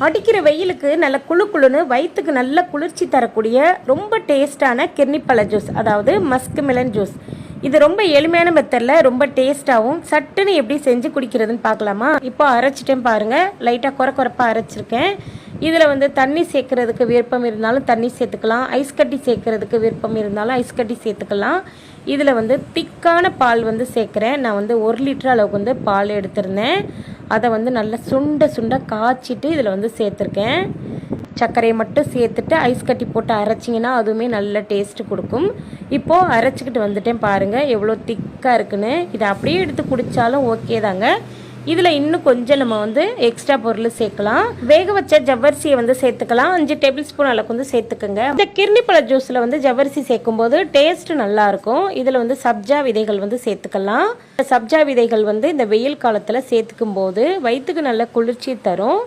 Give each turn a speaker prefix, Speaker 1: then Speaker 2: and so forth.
Speaker 1: அடிக்கிற வெயிலுக்கு நல்ல குளு குளுன்னு வயிற்றுக்கு நல்ல குளிர்ச்சி தரக்கூடிய ரொம்ப டேஸ்டான கிர்னிப்பழ ஜூஸ், அதாவது மஸ்க் மிலன் ஜூஸ். இது ரொம்ப எளிமையான மெத்தடில் ரொம்ப டேஸ்ட்டாகவும் சட்டுன்னு எப்படி செஞ்சு குடிக்கிறதுன்னு பார்க்கலாமா? இப்போ அரைச்சிட்டேன் பாருங்கள். லைட்டாக குறைப்பாக அரைச்சிருக்கேன். இதில் தண்ணி சேர்க்கறதுக்கு விருப்பம் இருந்தாலும் தண்ணி சேர்த்துக்கலாம், ஐஸ் கட்டி சேர்க்கறதுக்கு விருப்பம் இருந்தாலும் ஐஸ் கட்டி சேர்த்துக்கலாம். இதில் திக்கான பால் சேர்க்குறேன். நான் 1 லிட்டர் அளவுக்கு பால் எடுத்திருந்தேன். அதை நல்லா சுண்ட காய்ச்சிட்டு இதில் சேர்த்துருக்கேன். சர்க்கரையை மட்டும் சேர்த்துட்டு ஐஸ் கட்டி போட்டு அரைச்சிங்கன்னா அதுவுமே நல்ல டேஸ்ட்டு கொடுக்கும். இப்போது அரைச்சிக்கிட்டு வந்துட்டேன் பாருங்கள் எவ்வளோ திக்காக இருக்குன்னு. இதை அப்படியே எடுத்து குடித்தாலும் ஓகே தாங்க. இதில் இன்னும் கொஞ்சம் நம்ம எக்ஸ்ட்ரா பொருள் சேர்க்கலாம். வேக வச்ச ஜவ்வரிசியை சேர்த்துக்கலாம். 5 டேபிள் ஸ்பூன் அளவுக்கு சேர்த்துக்குங்க. இந்த கிர்னிப்பழ ஜூஸில் ஜவ்வரிசி சேர்க்கும் போது டேஸ்ட் நல்லாயிருக்கும். இதில் சப்ஜா விதைகள் சேர்த்துக்கலாம். சப்ஜா விதைகள் இந்த வெயில் காலத்தில் சேர்த்துக்கும் போது வயிற்றுக்கு நல்ல குளிர்ச்சி தரும்.